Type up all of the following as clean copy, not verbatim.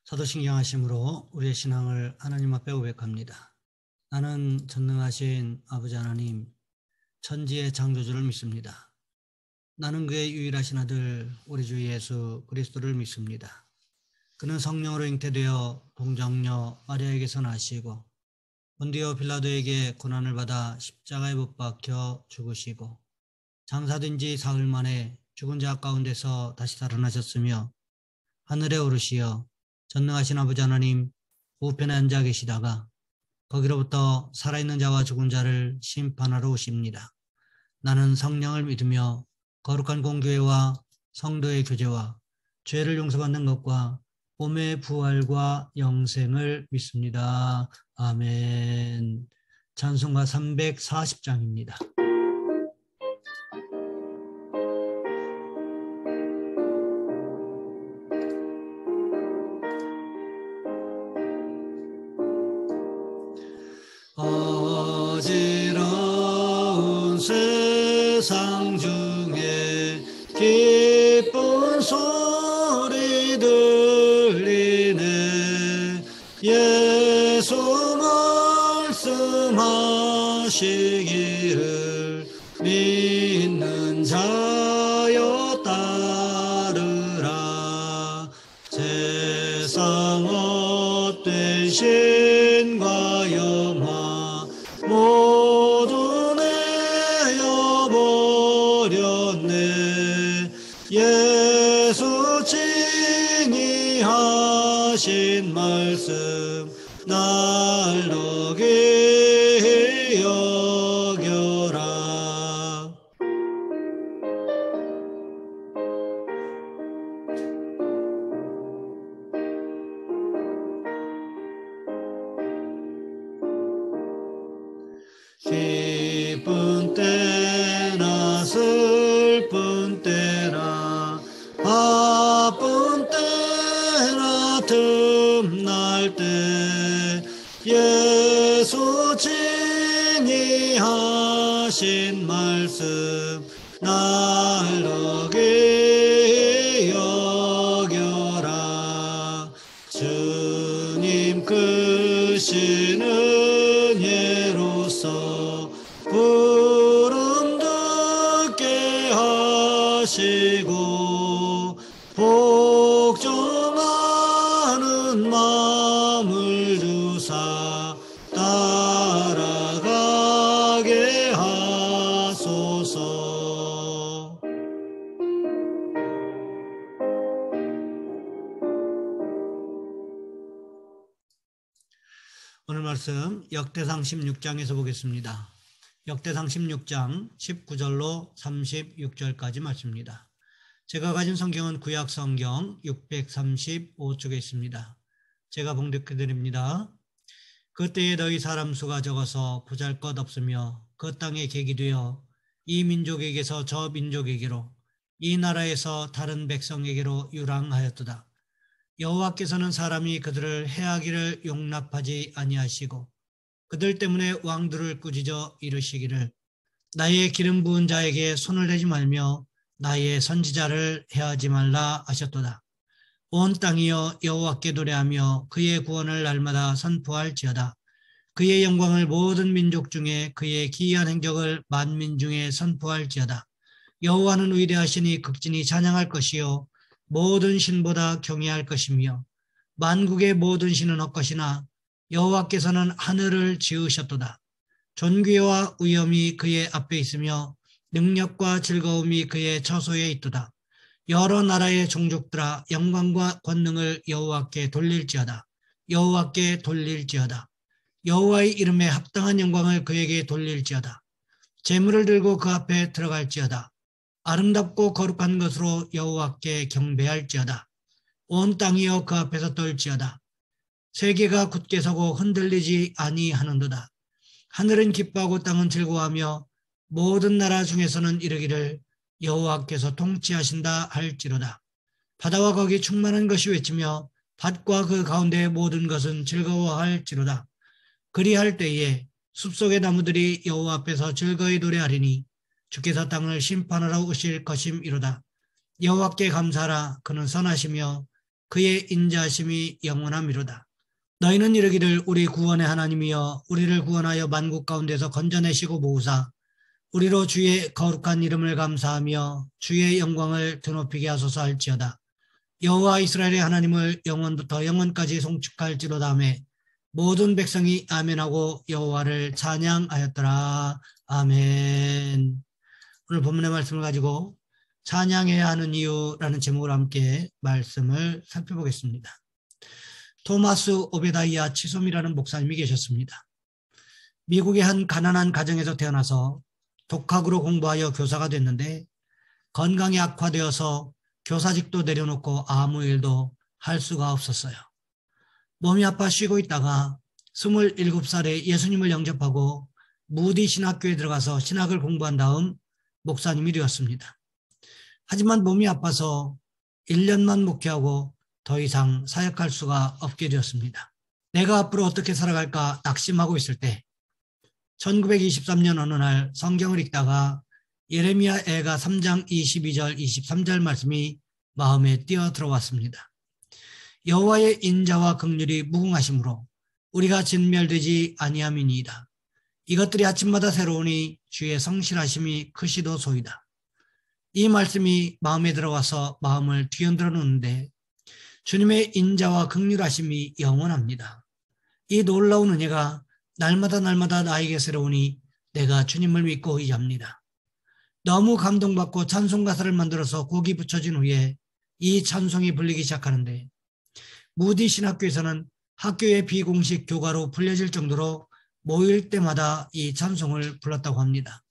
사도신경하심으로 우리의 신앙을 하나님 앞에 고백합니다. 나는 전능하신 아버지 하나님, 천지의 창조주를 믿습니다. 나는 그의 유일하신 아들 우리 주 예수 그리스도를 믿습니다. 그는 성령으로 잉태되어 동정녀 마리아에게서 나시고 본디오 빌라도에게 고난을 받아 십자가에 못 박혀 죽으시고 장사된 지 사흘 만에 죽은 자 가운데서 다시 살아나셨으며 하늘에 오르시어 전능하신 아버지 하나님 우편에 앉아 계시다가 거기로부터 살아있는 자와 죽은 자를 심판하러 오십니다. 나는 성령을 믿으며 거룩한 공교회와 성도의 교제와 죄를 용서받는 것과 몸의 부활과 영생을 믿습니다. 아멘. 찬송가 340장입니다. 어지러운 세상 중에 기쁜 소리 들리네. 예수 말씀하시기를 믿는 자여 따르라. 세상 헛된 신과 영화 모두 내어버렸네. 예수 칭의하신 말씀 날로게 여겨라. 기쁜 때나 슬픈 때나 바쁜 때나 틈날 때 예수 칭의하신 말씀 날로게 여겨라. 주님 크신 은혜로서 부름 듣게 하시고 복종하는 마음을 주사 따라가게 하소서. 오늘 말씀 역대상 16장에서 보겠습니다. 역대상 16장 19절로 36절까지 말씀입니다. 제가 가진 성경은 구약 성경 635쪽에 있습니다. 제가 봉독해 드립니다. 그때에 너희 사람 수가 적어서 보잘것없으며 그 땅에 객이 되어 이 민족에게서 저 민족에게로 이 나라에서 다른 백성에게로 유랑하였도다. 여호와께서는 사람이 그들을 해하기를 용납하지 아니하시고 그들 때문에 왕들을 꾸짖어 이르시기를 나의 기름 부은 자에게 손을 대지 말며 나의 선지자를 해하지 말라 하셨도다. 온 땅이여 여호와께 노래하며 그의 구원을 날마다 선포할지어다. 그의 영광을 모든 민족 중에 그의 기이한 행적을 만민 중에 선포할지어다. 여호와는 위대하시니 극진히 찬양할 것이요 모든 신보다 경외할 것이며 만국의 모든 신은 헛것이나 여호와께서는 하늘을 지으셨도다. 존귀와 위엄이 그의 앞에 있으며 능력과 즐거움이 그의 처소에 있도다. 여러 나라의 종족들아 영광과 권능을 여호와께 돌릴지어다. 여호와께 돌릴지어다. 여호와의 이름에 합당한 영광을 그에게 돌릴지어다. 제물을 들고 그 앞에 들어갈지어다. 아름답고 거룩한 것으로 여호와께 경배할지어다. 온 땅이여 그 앞에서 떨지어다. 세계가 굳게 서고 흔들리지 아니하는도다. 하늘은 기뻐하고 땅은 즐거워하며 모든 나라 중에서는 이르기를 여호와께서 통치하신다 할지로다. 바다와 거기 충만한 것이 외치며 밭과 그 가운데의 모든 것은 즐거워할지로다. 그리할 때에 숲속의 나무들이 여호와 앞에서 즐거이 노래하리니 주께서 땅을 심판하러 오실 것임이로다. 여호와께 감사하라. 그는 선하시며 그의 인자하심이 영원함이로다. 너희는 이르기를 우리 구원의 하나님이여 우리를 구원하여 만국 가운데서 건져내시고 모으사 우리로 주의 거룩한 이름을 감사하며 주의 영광을 드높이게 하소서 할지어다. 여호와 이스라엘의 하나님을 영원부터 영원까지 송축할지로다 하매 모든 백성이 아멘하고 여호와를 찬양하였더라. 아멘. 오늘 본문의 말씀을 가지고 찬양해야 하는 이유라는 제목으로 함께 말씀을 살펴보겠습니다. 토마스 오베다이아 치솜이라는 목사님이 계셨습니다. 미국의 한 가난한 가정에서 태어나서 독학으로 공부하여 교사가 됐는데 건강이 악화되어서 교사직도 내려놓고 아무 일도 할 수가 없었어요. 몸이 아파 쉬고 있다가 27살에 예수님을 영접하고 무디 신학교에 들어가서 신학을 공부한 다음 목사님이 되었습니다. 하지만 몸이 아파서 1년만 목회하고 더 이상 사역할 수가 없게 되었습니다. 내가 앞으로 어떻게 살아갈까 낙심하고 있을 때 1923년 어느 날 성경을 읽다가 예레미야 애가 3장 22절 23절 말씀이 마음에 뛰어 들어왔습니다. 여호와의 인자와 긍휼이 무궁하심으로 우리가 진멸되지 아니함이니이다. 이것들이 아침마다 새로우니 주의 성실하심이 크시도소이다. 이 말씀이 마음에 들어와서 마음을 뒤흔들어 놓는데 주님의 인자와 긍휼하심이 영원합니다. 이 놀라운 은혜가 날마다 나에게 새로우니 내가 주님을 믿고 의지합니다. 너무 감동받고 찬송 가사를 만들어서 곡이 붙여진 후에 이 찬송이 불리기 시작하는데 무디 신학교에서는 학교의 비공식 교가로 불려질 정도로 모일 때마다 이 찬송을 불렀다고 합니다.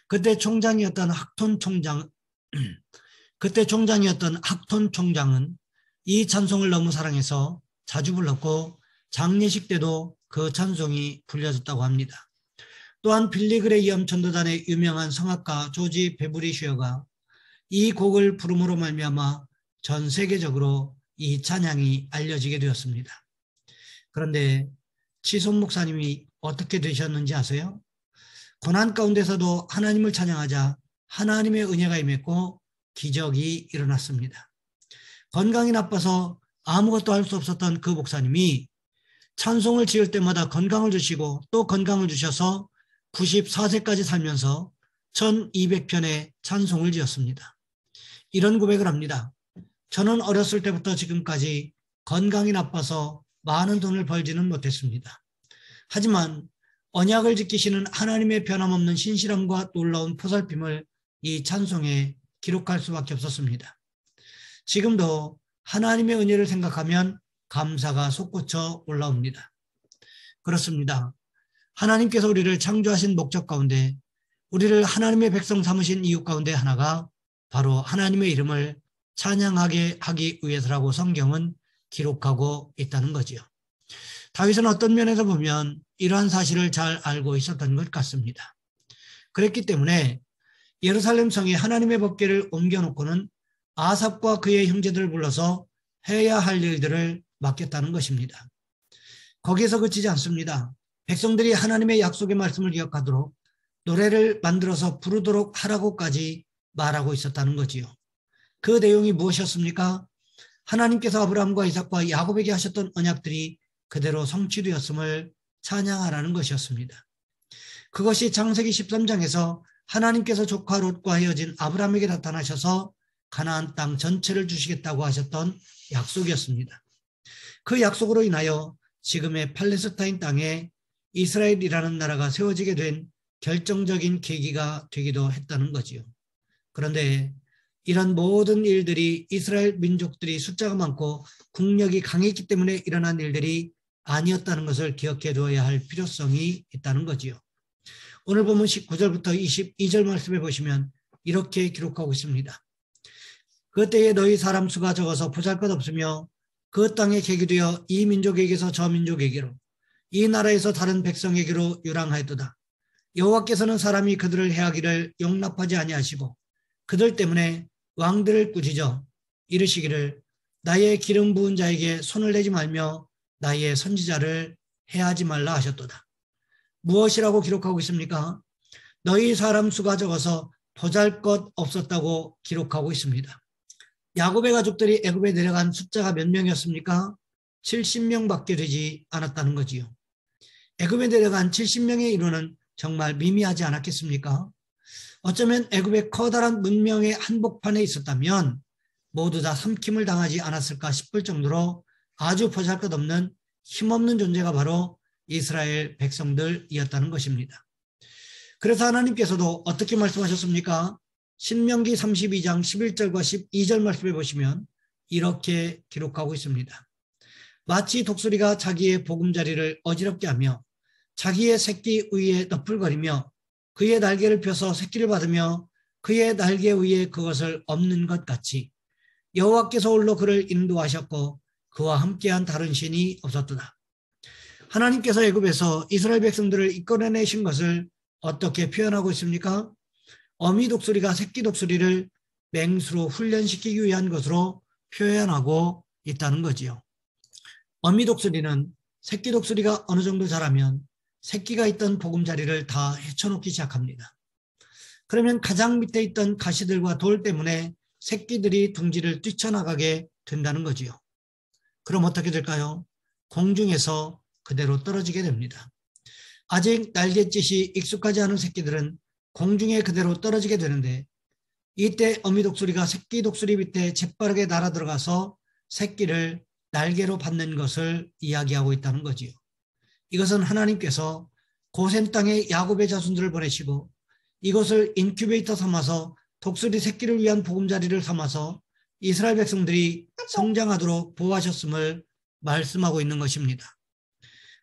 그때 총장이었던 학톤 총장은 이 찬송을 너무 사랑해서 자주 불렀고 장례식 때도 그 찬송이 불려졌다고 합니다. 또한 빌리그레이엄 전도단의 유명한 성악가 조지 베브리쉬어가 이 곡을 부름으로 말미암아 전 세계적으로 이 찬양이 알려지게 되었습니다. 그런데 치솜 목사님이 어떻게 되셨는지 아세요? 고난 가운데서도 하나님을 찬양하자 하나님의 은혜가 임했고 기적이 일어났습니다. 건강이 나빠서 아무것도 할 수 없었던 그 목사님이 찬송을 지을 때마다 건강을 주시고 또 건강을 주셔서 94세까지 살면서 1200편의 찬송을 지었습니다. 이런 고백을 합니다. 저는 어렸을 때부터 지금까지 건강이 나빠서 많은 돈을 벌지는 못했습니다. 하지만 언약을 지키시는 하나님의 변함없는 신실함과 놀라운 보살핌을 이 찬송에 기록할 수밖에 없었습니다. 지금도 하나님의 은혜를 생각하면 감사가 솟구쳐 올라옵니다. 그렇습니다. 하나님께서 우리를 창조하신 목적 가운데 우리를 하나님의 백성 삼으신 이유 가운데 하나가 바로 하나님의 이름을 찬양하게 하기 위해서라고 성경은 기록하고 있다는 거지요. 다윗은 어떤 면에서 보면 이러한 사실을 잘 알고 있었던 것 같습니다. 그랬기 때문에 예루살렘 성에 하나님의 법궤를 옮겨놓고는 아삽과 그의 형제들을 불러서 해야 할 일들을 맡겼다는 것입니다. 거기에서 그치지 않습니다. 백성들이 하나님의 약속의 말씀을 기억하도록 노래를 만들어서 부르도록 하라고까지 말하고 있었다는 거지요. 그 내용이 무엇이었습니까? 하나님께서 아브라함과 이삭과 야곱에게 하셨던 언약들이 그대로 성취되었음을 찬양하라는 것이었습니다. 그것이 창세기 13장에서 하나님께서 조카 롯과 헤어진 아브라함에게 나타나셔서 가나안 땅 전체를 주시겠다고 하셨던 약속이었습니다. 그 약속으로 인하여 지금의 팔레스타인 땅에 이스라엘이라는 나라가 세워지게 된 결정적인 계기가 되기도 했다는 거지요. 그런데 이런 모든 일들이 이스라엘 민족들이 숫자가 많고 국력이 강했기 때문에 일어난 일들이 아니었다는 것을 기억해 두어야 할 필요성이 있다는 거지요. 오늘 보면 19절부터 22절 말씀에 보시면 이렇게 기록하고 있습니다. 그때에 너희 사람 수가 적어서 보잘것없으며 그 땅에 계기되어 이 민족에게서 저 민족에게로 이 나라에서 다른 백성에게로 유랑하였도다. 여호와께서는 사람이 그들을 해하기를 용납하지 아니하시고 그들 때문에 왕들을 꾸짖어 이르시기를 나의 기름 부은 자에게 손을 내지 말며 나의 선지자를 해하지 말라 하셨도다. 무엇이라고 기록하고 있습니까? 너희 사람 수가 적어서 보잘것 없었다고 기록하고 있습니다. 야곱의 가족들이 애굽에 내려간 숫자가 몇 명이었습니까? 70명밖에 되지 않았다는 거지요. 애굽에 내려간 70명의 인원은 정말 미미하지 않았겠습니까? 어쩌면 애굽의 커다란 문명의 한복판에 있었다면 모두 다 삼킴을 당하지 않았을까 싶을 정도로 아주 보잘것없는 힘없는 존재가 바로 이스라엘 백성들이었다는 것입니다. 그래서 하나님께서도 어떻게 말씀하셨습니까? 신명기 32장 11절과 12절 말씀을 보시면 이렇게 기록하고 있습니다. 마치 독수리가 자기의 보금자리를 어지럽게 하며 자기의 새끼 위에 너풀거리며 그의 날개를 펴서 새끼를 받으며 그의 날개 위에 그것을 엎는 것 같이 여호와께서 홀로 그를 인도하셨고 그와 함께한 다른 신이 없었도다. 하나님께서 애굽에서 이스라엘 백성들을 이끌어내신 것을 어떻게 표현하고 있습니까? 어미 독수리가 새끼 독수리를 맹수로 훈련시키기 위한 것으로 표현하고 있다는 거지요. 어미 독수리는 새끼 독수리가 어느 정도 자라면 새끼가 있던 보금자리를 다 헤쳐놓기 시작합니다. 그러면 가장 밑에 있던 가시들과 돌 때문에 새끼들이 둥지를 뛰쳐나가게 된다는 거지요. 그럼 어떻게 될까요? 공중에서 그대로 떨어지게 됩니다. 아직 날갯짓이 익숙하지 않은 새끼들은 공중에 그대로 떨어지게 되는데 이때 어미 독수리가 새끼 독수리 밑에 재빠르게 날아 들어가서 새끼를 날개로 받는 것을 이야기하고 있다는 거지요. 이것은 하나님께서 고센 땅에 야곱의 자손들을 보내시고 이것을 인큐베이터 삼아서 독수리 새끼를 위한 보금자리를 삼아서 이스라엘 백성들이 성장하도록 보호하셨음을 말씀하고 있는 것입니다.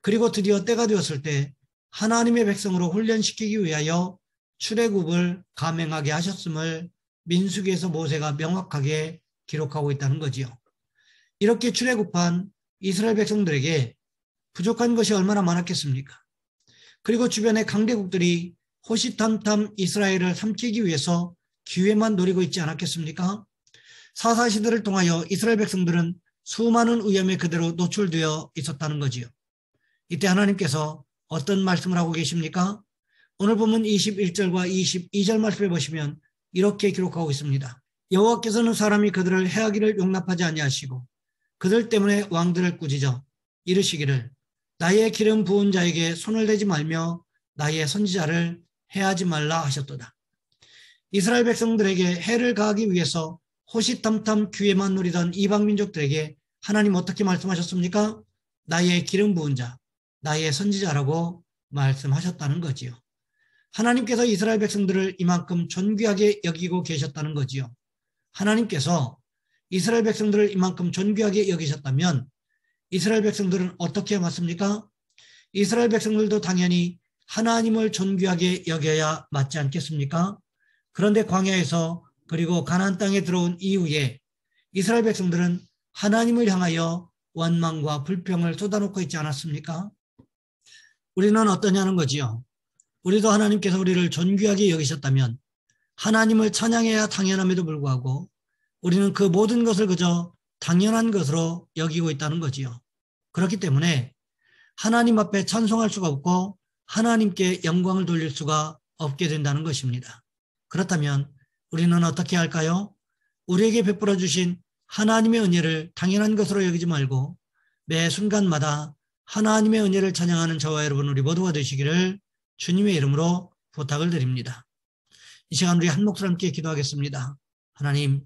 그리고 드디어 때가 되었을 때 하나님의 백성으로 훈련시키기 위하여 출애굽을 감행하게 하셨음을 민수기에서 모세가 명확하게 기록하고 있다는 거지요. 이렇게 출애굽한 이스라엘 백성들에게 부족한 것이 얼마나 많았겠습니까? 그리고 주변의 강대국들이 호시탐탐 이스라엘을 삼키기 위해서 기회만 노리고 있지 않았겠습니까? 사사시대를 통하여 이스라엘 백성들은 수많은 위험에 그대로 노출되어 있었다는 거지요. 이때 하나님께서 어떤 말씀을 하고 계십니까? 오늘 보면 21절과 22절 말씀을 보시면 이렇게 기록하고 있습니다. 여호와께서는 사람이 그들을 해하기를 용납하지 아니하시고 그들 때문에 왕들을 꾸짖어 이르시기를 나의 기름 부은 자에게 손을 대지 말며 나의 선지자를 해하지 말라 하셨도다. 이스라엘 백성들에게 해를 가하기 위해서 호시탐탐 기회만 누리던 이방 민족들에게 하나님 어떻게 말씀하셨습니까? 나의 기름 부은 자, 나의 선지자라고 말씀하셨다는 거지요. 하나님께서 이스라엘 백성들을 이만큼 존귀하게 여기고 계셨다는 거지요. 하나님께서 이스라엘 백성들을 이만큼 존귀하게 여기셨다면 이스라엘 백성들은 어떻게 맞습니까? 이스라엘 백성들도 당연히 하나님을 존귀하게 여겨야 맞지 않겠습니까? 그런데 광야에서 그리고 가나안 땅에 들어온 이후에 이스라엘 백성들은 하나님을 향하여 원망과 불평을 쏟아놓고 있지 않았습니까? 우리는 어떠냐는 거지요. 우리도 하나님께서 우리를 존귀하게 여기셨다면 하나님을 찬양해야 당연함에도 불구하고 우리는 그 모든 것을 그저 당연한 것으로 여기고 있다는 거지요. 그렇기 때문에 하나님 앞에 찬송할 수가 없고 하나님께 영광을 돌릴 수가 없게 된다는 것입니다. 그렇다면 우리는 어떻게 할까요? 우리에게 베풀어 주신 하나님의 은혜를 당연한 것으로 여기지 말고 매 순간마다 하나님의 은혜를 찬양하는 저와 여러분 우리 모두가 되시기를 주님의 이름으로 부탁을 드립니다. 이 시간 우리 한 목소리 함께 기도하겠습니다. 하나님,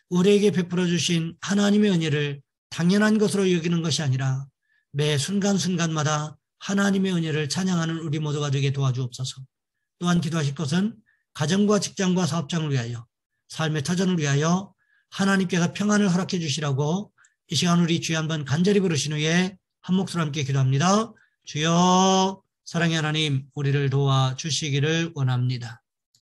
우리에게 베풀어 주신 하나님의 은혜를 당연한 것으로 여기는 것이 아니라 매 순간순간마다 하나님의 은혜를 찬양하는 우리 모두가 되게 도와주옵소서. 또한 기도하실 것은 가정과 직장과 사업장을 위하여 삶의 터전을 위하여 하나님께서 평안을 허락해 주시라고 이 시간 우리 주여 한번 간절히 부르신 후에 한 목소리 함께 기도합니다. 주여 사랑의 하나님 우리를 도와주시기를 원합니다.